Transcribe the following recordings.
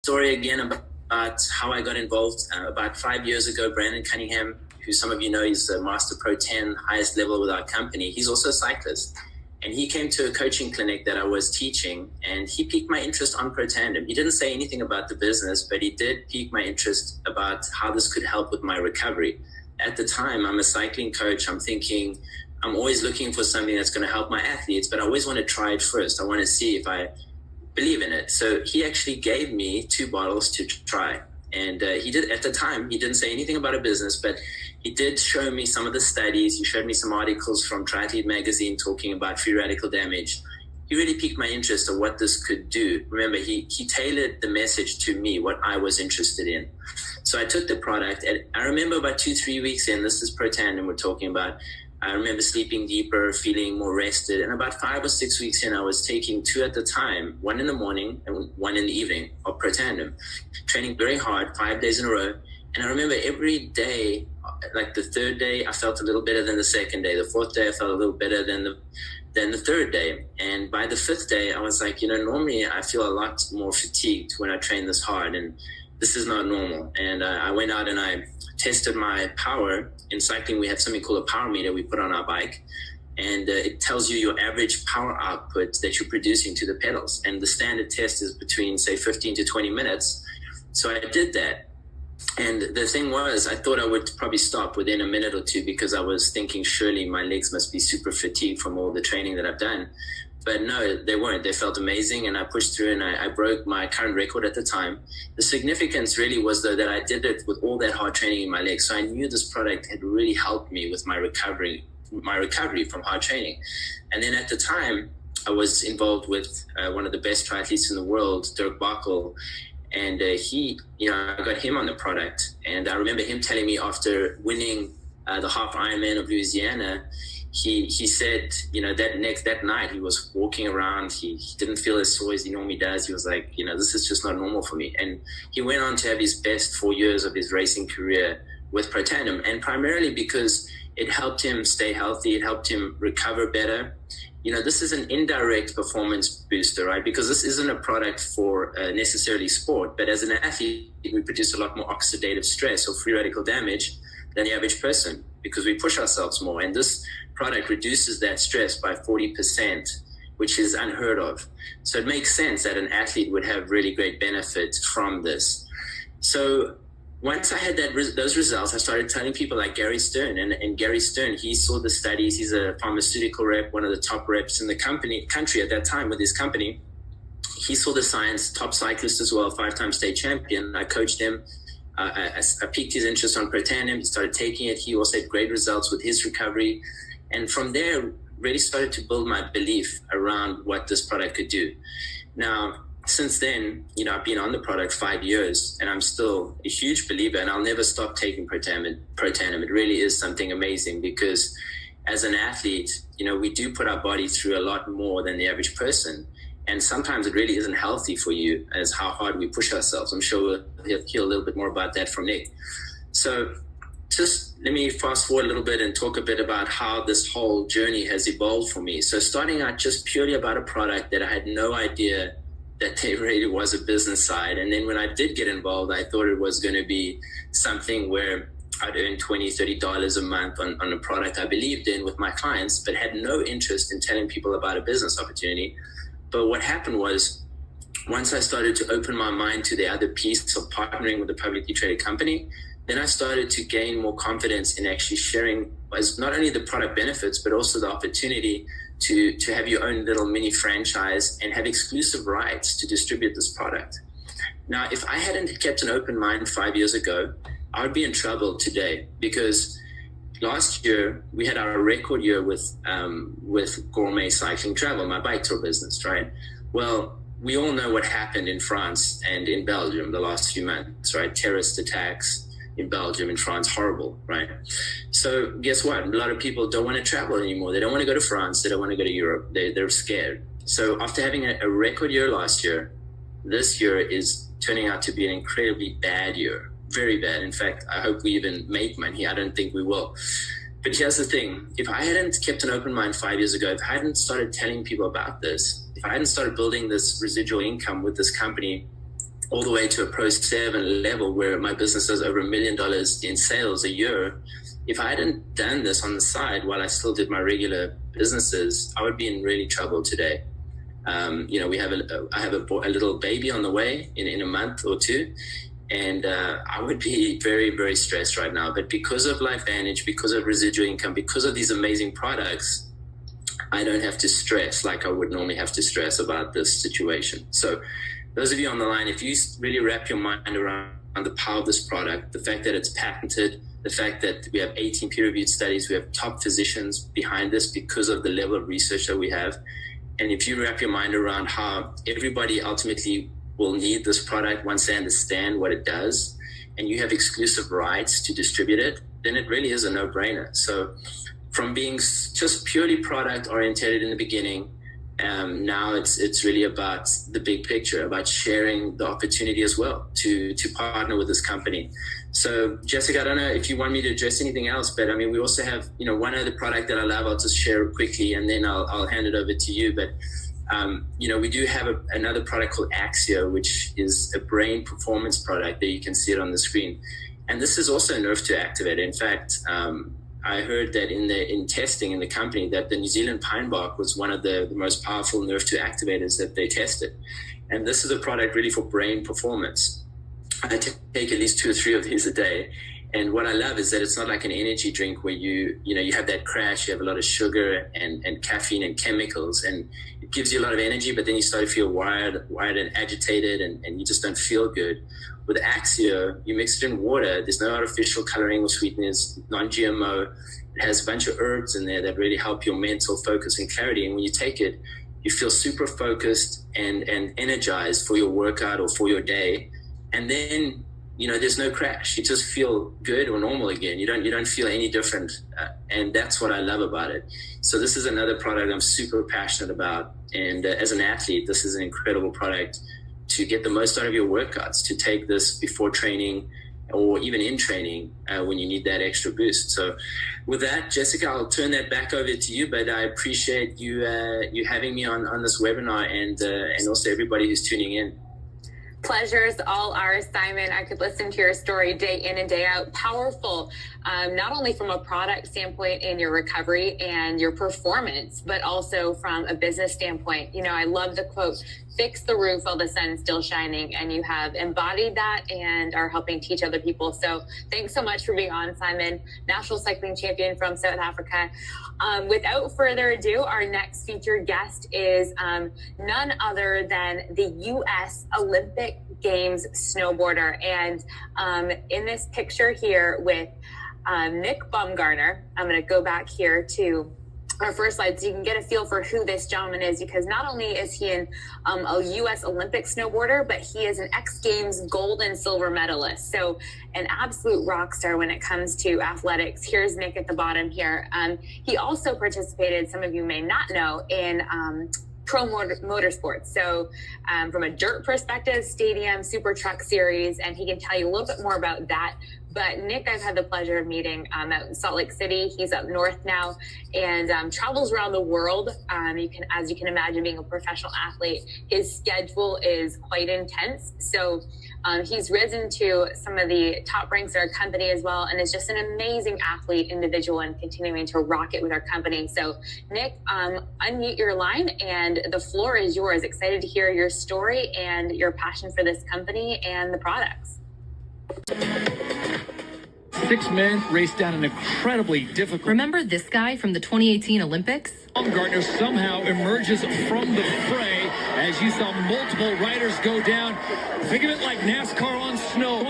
story again about how I got involved. About 5 years ago, Brandon Cunningham, who some of you know is a Master Pro 10, highest level with our company, he's also a cyclist. And he came to a coaching clinic that I was teaching, and he piqued my interest on Pro Tandem. He didn't say anything about the business, but he did pique my interest about how this could help with my recovery. At the time, I'm a cycling coach. I'm thinking, I'm always looking for something that's going to help my athletes, but I always want to try it first. I want to see if I believe in it. So he actually gave me 2 bottles to try. And he did, at the time, he didn't say anything about a business, but he did show me some of the studies. He showed me some articles from Triathlete magazine talking about free radical damage. He really piqued my interest of what this could do. Remember, he tailored the message to me, what I was interested in. So I took the product, and I remember about 2-3 weeks in, this is Pro Tandem we're talking about, I remember sleeping deeper, feeling more rested. And about 5 or 6 weeks in, I was taking 2 at the time, 1 in the morning and 1 in the evening of Pro Tandem, training very hard, 5 days in a row. And I remember every day, like the 3rd day, I felt a little better than the 2nd day. The 4th day, I felt a little better than the 3rd day. And by the 5th day, I was like, normally I feel a lot more fatigued when I train this hard, and this is not normal. And I went out and I tested my power. In cycling, we have something called a power meter we put on our bike, and it tells you your average power output that you're producing to the pedals. And the standard test is between, say, 15 to 20 minutes. So I did that. And the thing was, I thought I would probably stop within a minute or 2 because I was thinking surely my legs must be super fatigued from all the training that I've done. But no, they weren't. They felt amazing, and I pushed through, and I broke my current record at the time. The significance really was, though, that I did it with all that hard training in my legs. So I knew this product had really helped me with my recovery from hard training. And then at the time, I was involved with one of the best triathletes in the world, Dirk Bockel, and I got him on the product. And I remember him telling me after winning the half Ironman of Louisiana, he said, that night he was walking around, he didn't feel as sore as he normally does. He was like, this is just not normal for me. And he went on to have his best 4 years of his racing career with Pro Tandem, and primarily because it helped him stay healthy, it helped him recover better. This is an indirect performance booster, right? Because this isn't a product for necessarily sport, but as an athlete, we produce a lot more oxidative stress or free radical damage than the average person because we push ourselves more. And this product reduces that stress by 40%, which is unheard of. So it makes sense that an athlete would have really great benefit from this. So once I had those results, I started telling people like Gary Stern. And Gary Stern, he saw the studies. He's a pharmaceutical rep, one of the top reps in the country at that time with his company. He saw the science, top cyclist as well, 5-time state champion. I coached him. I piqued his interest on Pro Tandem. He started taking it. He also had great results with his recovery. And from there, really started to build my belief around what this product could do. Now, since then, I've been on the product 5 years, and I'm still a huge believer, and I'll never stop taking Pro Tandem. It really is something amazing because as an athlete, we do put our body through a lot more than the average person. And sometimes it really isn't healthy for you as how hard we push ourselves. I'm sure we'll hear a little bit more about that from Nick. So just let me fast forward a little bit and talk a bit about how this whole journey has evolved for me. So starting out just purely about a product that I had no idea that there really was a business side. And then when I did get involved, I thought it was going to be something where I'd earn $20, $30 a month on a product I believed in with my clients, but had no interest in telling people about a business opportunity. But what happened was, once I started to open my mind to the other piece of partnering with a publicly traded company, then I started to gain more confidence in actually sharing not only the product benefits, but also the opportunity to have your own little mini franchise and have exclusive rights to distribute this product. Now, if I hadn't kept an open mind 5 years ago, I would be in trouble today, because last year we had our record year with Gourmet Cycling Travel, my bike tour business, right? Well, we all know what happened in France and in Belgium the last few months, right? Terrorist attacks in Belgium and France, horrible, right? So guess what? A lot of people don't want to travel anymore. They don't want to go to France. They don't want to go to Europe. They're scared. So after having a record year last year, this year is turning out to be an incredibly bad year. Very bad. In fact, I hope we even make money. I don't think we will. But here's the thing. If I hadn't kept an open mind 5 years ago, if I hadn't started telling people about this, if I hadn't started building this residual income with this company all the way to a Pro 7 level where my business does over $1 million in sales a year. If I hadn't done this on the side while I still did my regular businesses, I would be in really trouble today. We have I have a little baby on the way in a month or two, and I would be very, very stressed right now. But because of LifeVantage, because of residual income, because of these amazing products, I don't have to stress like I would normally have to stress about this situation. So those of you on the line, if you really wrap your mind around the power of this product, the fact that it's patented, the fact that we have 18 peer-reviewed studies, we have top physicians behind this because of the level of research that we have. And if you wrap your mind around how everybody ultimately will need this product once they understand what it does, and you have exclusive rights to distribute it, then it really is a no-brainer. So from being just purely product oriented in the beginning, now it's really about the big picture, about sharing the opportunity as well to partner with this company. So Jessica, I don't know if you want me to address anything else, but I mean, we also have, one other product that I love. I'll just share quickly and then I'll hand it over to you. But, we do have another product called Axio, which is a brain performance product that you can see it on the screen. And this is also a nerve to activate. In fact, I heard that in testing in the company that the New Zealand pine bark was one of the most powerful nerve to activators that they tested. And this is a product really for brain performance. I take at least 2 or 3 of these a day. And what I love is that it's not like an energy drink where you have that crash, you have a lot of sugar and caffeine and chemicals, and it gives you a lot of energy, but then you start to feel wired and agitated and you just don't feel good. With Axio, you mix it in water. There's no artificial coloring or sweeteners, non-GMO. It has a bunch of herbs in there that really help your mental focus and clarity. And when you take it, you feel super focused and energized for your workout or for your day. And then, there's no crash. You just feel good or normal again. You don't feel any different. And that's what I love about it. So this is another product I'm super passionate about. And as an athlete, this is an incredible product to get the most out of your workouts, to take this before training or even in training when you need that extra boost. So with that, Jessica, I'll turn that back over to you, but I appreciate you having me on this webinar and also everybody who's tuning in. Pleasure's all ours, Simon. I could listen to your story day in and day out. Powerful, not only from a product standpoint in your recovery and your performance, but also from a business standpoint. I love the quote, "Fix the roof while the sun's still shining," and you have embodied that and are helping teach other people. So thanks so much for being on, Simon, national cycling champion from South Africa. Without further ado, our next featured guest is none other than the U.S. Olympic Games snowboarder. And in this picture here with Nick Baumgartner, I'm going to go back here to our first slide so you can get a feel for who this gentleman is, because not only is he a U.S. Olympic snowboarder, but he is an X Games gold and silver medalist. So an absolute rock star when it comes to athletics. Here's Nick at the bottom here. He also participated, some of you may not know, in pro motorsports. So from a dirt perspective, stadium, super truck series, and he can tell you a little bit more about that. But Nick, I've had the pleasure of meeting out in Salt Lake City. He's up north now and travels around the world. As you can imagine, being a professional athlete, his schedule is quite intense. So he's risen to some of the top ranks of our company as well, and is just an amazing athlete individual and continuing to rock it with our company. So Nick, unmute your line and the floor is yours. Excited to hear your story and your passion for this company and the products. 6 men raced down an incredibly difficult... Remember this guy from the 2018 Olympics? Baumgartner somehow emerges from the fray as you saw multiple riders go down. Think of it like NASCAR on snow.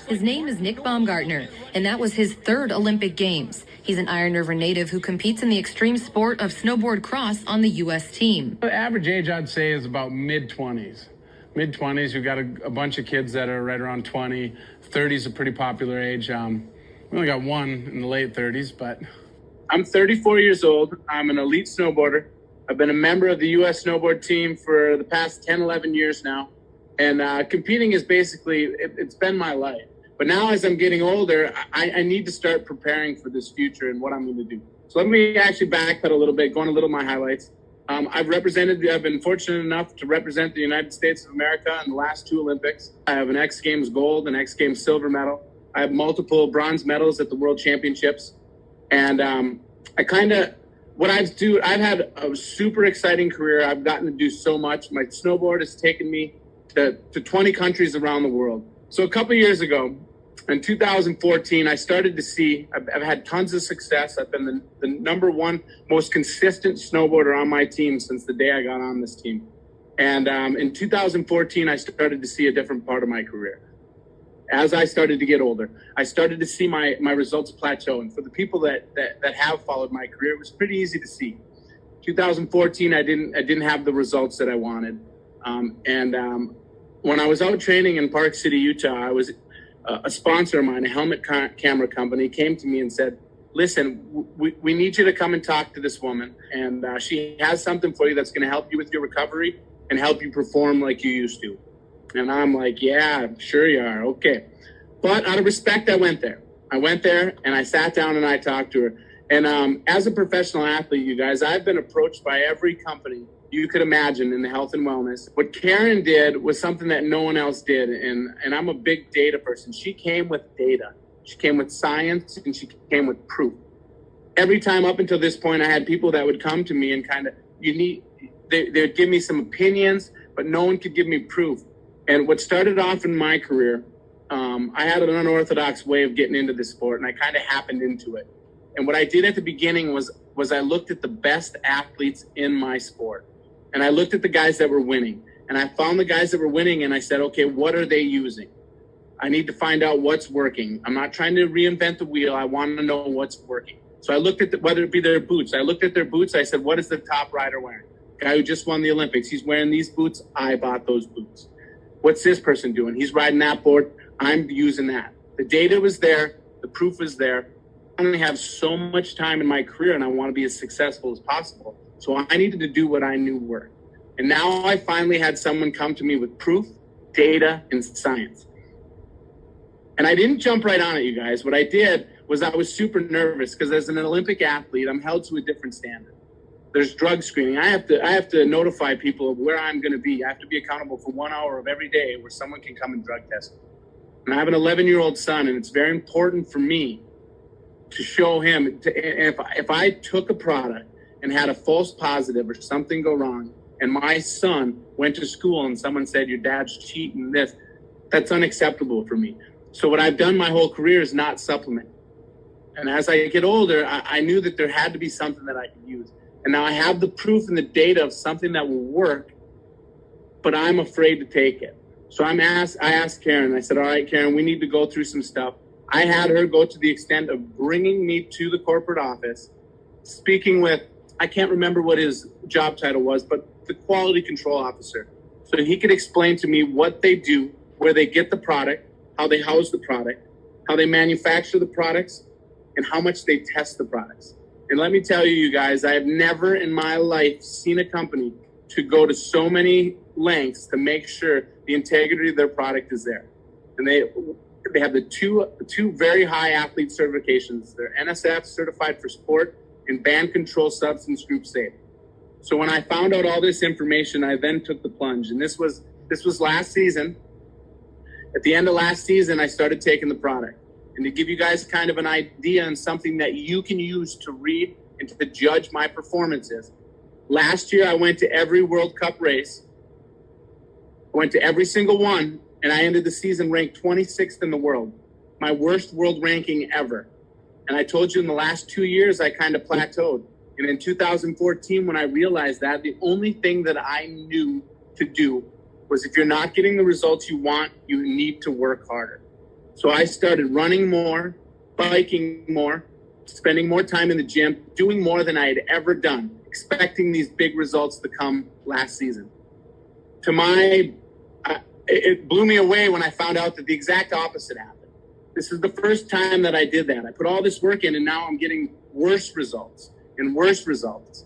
His name is Nick Baumgartner, and that was his 3rd Olympic Games. He's an Iron River native who competes in the extreme sport of snowboard cross on the U.S. team. The average age, I'd say, is about mid-20s. Mid-20s, we've got a bunch of kids that are right around 20. 30 is a pretty popular age. We only got one in the late 30s, but... I'm 34 years old. I'm an elite snowboarder. I've been a member of the U.S. snowboard team for the past 10, 11 years now. And competing is basically, it's been my life. But now as I'm getting older, I need to start preparing for this future and what I'm going to do. So let me actually backpedal a little bit, go on a little of my highlights. I've been fortunate enough to represent the United States of America in the last 2 Olympics. I have an X Games gold and X Games silver medal. I have multiple bronze medals at the World Championships. And I've had a super exciting career. I've gotten to do so much. My snowboard has taken me to 20 countries around the world. So a couple of years ago, in 2014, I started to see, I've had tons of success. I've been the number one most consistent snowboarder on my team since the day I got on this team. And in 2014, I started to see a different part of my career. As I started to get older, I started to see my results plateau. And for the people that have followed my career, it was pretty easy to see. 2014, I didn't have the results that I wanted. When I was out training in Park City, Utah, a sponsor of mine, a helmet camera company, came to me and said, listen, we need you to come and talk to this woman. And she has something for you that's going to help you with your recovery and help you perform like you used to. And I'm like, yeah, sure you are. Okay. But out of respect, I went there. And I sat down and I talked to her. And as a professional athlete, you guys, I've been approached by every company you could imagine in the health and wellness. What Karen did was something that no one else did. And I'm a big data person. She came with data. She came with science, and she came with proof. Every time up until this point, I had people that would come to me and they would give me some opinions, but no one could give me proof. And what started off in my career, I had an unorthodox way of getting into this sport, and I kind of happened into it. And what I did at the beginning was I looked at the best athletes in my sport. And I looked at the guys that were winning, and I found the guys that were winning, and I said, okay, what are they using? I need to find out what's working. I'm not trying to reinvent the wheel. I want to know what's working. So I looked at whether it be their boots. I looked at their boots. I said, what is the top rider wearing? Guy who just won the Olympics. He's wearing these boots. I bought those boots. What's this person doing? He's riding that board. I'm using that. The data was there. The proof was there. I only have so much time in my career, and I want to be as successful as possible. So I needed to do what I knew worked. And now I finally had someone come to me with proof, data, and science. And I didn't jump right on it, you guys. What I did was I was super nervous because as an Olympic athlete, I'm held to a different standard. There's drug screening. I have to notify people of where I'm going to be. I have to be accountable for 1 hour of every day where someone can come and drug test me. And I have an 11-year-old son, and it's very important for me to show him. If I took a product and had a false positive or something go wrong, and my son went to school and someone said, your dad's cheating this, that's unacceptable for me. So what I've done my whole career is not supplement. And as I get older, I knew that there had to be something that I could use. And now I have the proof and the data of something that will work, but I'm afraid to take it. So I asked Karen, I said, all right, Karen, we need to go through some stuff. I had her go to the extent of bringing me to the corporate office, speaking with, I can't remember what his job title was, but the quality control officer. So he could explain to me what they do, where they get the product, how they house the product, how they manufacture the products, and how much they test the products. And let me tell you guys, I have never in my life seen a company to go to so many lengths to make sure the integrity of their product is there. And they have the two very high athlete certifications. They're NSF certified for sport and band control substance group safe. So when I found out all this information, I then took the plunge. And this was last season. At the end of last season, I started taking the product. And to give you guys kind of an idea and something that you can use to read and to judge my performances. Last year, I went to every World Cup race. I went to every single one, and I ended the season ranked 26th in the world. My worst world ranking ever. And I told you in the last 2 years, I kind of plateaued. And in 2014, when I realized that, the only thing that I knew to do was if you're not getting the results you want, you need to work harder. So I started running more, biking more, spending more time in the gym, doing more than I had ever done, expecting these big results to come last season. It blew me away when I found out that the exact opposite happened. This is the first time that I did that. I put all this work in, and now I'm getting worse results and worse results.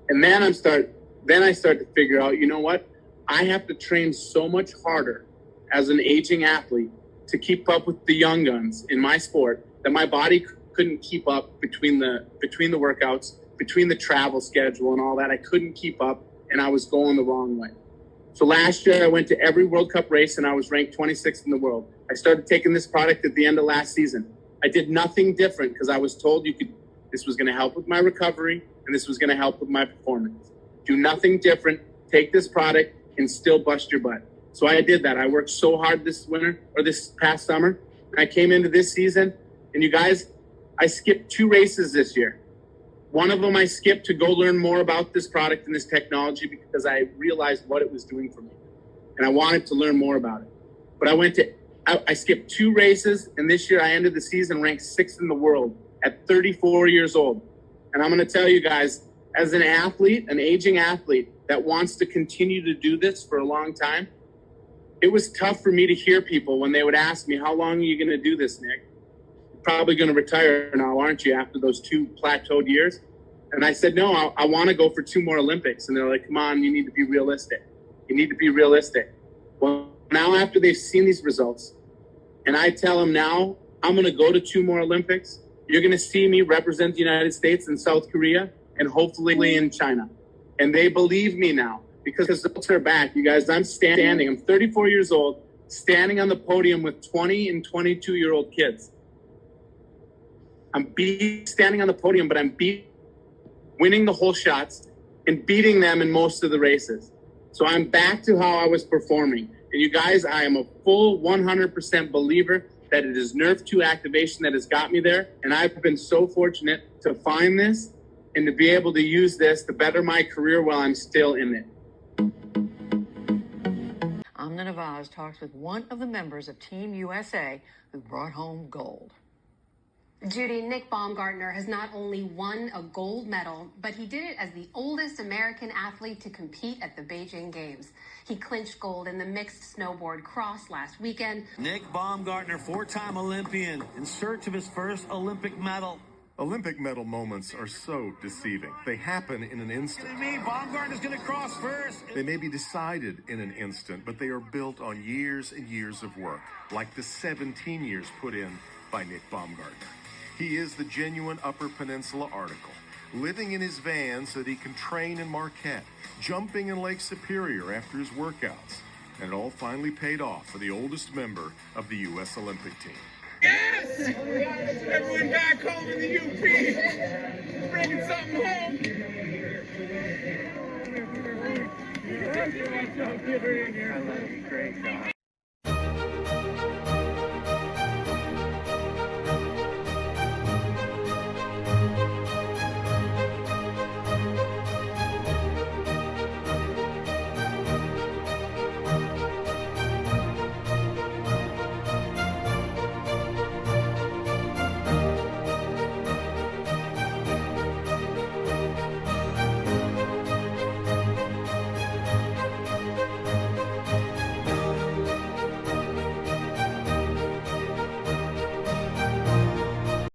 And then I start to figure out, you know what? I have to train so much harder as an aging athlete to keep up with the young guns in my sport that my body couldn't keep up between the workouts between the travel schedule and all that, I couldn't keep up, and I was going the wrong way. So last year, I went to every World Cup race, and I was ranked 26th in the world. I started taking this product at the end of last season. I did nothing different because I was told this was going to help with my recovery, and this was going to help with my performance. Do nothing different. Take this product and still bust your butt. So I did that. I worked so hard this past summer. I came into this season, and you guys, I skipped 2 races this year. One of them I skipped to go learn more about this product and this technology because I realized what it was doing for me. And I wanted to learn more about it. But I skipped 2 races, and this year I ended the season ranked 6th in the world at 34 years old. And I'm going to tell you guys, as an athlete, an aging athlete that wants to continue to do this for a long time, it was tough for me to hear people when they would ask me, how long are you going to do this, Nick? You're probably going to retire now, aren't you, after those 2 plateaued years? And I said, no, I want to go for 2 more Olympics. And they're like, come on, you need to be realistic. You need to be realistic. Well, now after they've seen these results, and I tell them now, I'm going to go to 2 more Olympics. You're going to see me represent the United States and South Korea and hopefully in China. And they believe me now because the results are back. You guys, I'm 34 years old, standing on the podium with 20 and 22-year-old kids. I'm standing on the podium, but I'm winning the whole shots and beating them in most of the races. So I'm back to how I was performing. And you guys, I am a full 100% believer that it is Nerve 2 activation that has got me there. And I've been so fortunate to find this and to be able to use this to better my career while I'm still in it. Amna Nawaz talks with one of the members of Team USA who brought home gold. Judy, Nick Baumgartner has not only won a gold medal, but he did it as the oldest American athlete to compete at the Beijing Games. He clinched gold in the mixed snowboard cross last weekend. Nick Baumgartner, 4-time Olympian, in search of his first Olympic medal. Olympic medal moments are so deceiving. They happen in an instant. Baumgartner's going to cross first. They may be decided in an instant, but they are built on years and years of work, like the 17 years put in by Nick Baumgartner. He is the genuine Upper Peninsula article, living in his van so that he can train in Marquette, jumping in Lake Superior after his workouts. And it all finally paid off for the oldest member of the U.S. Olympic team. Yes! Everyone back home in the UP, bringing something home. I love you. Great job.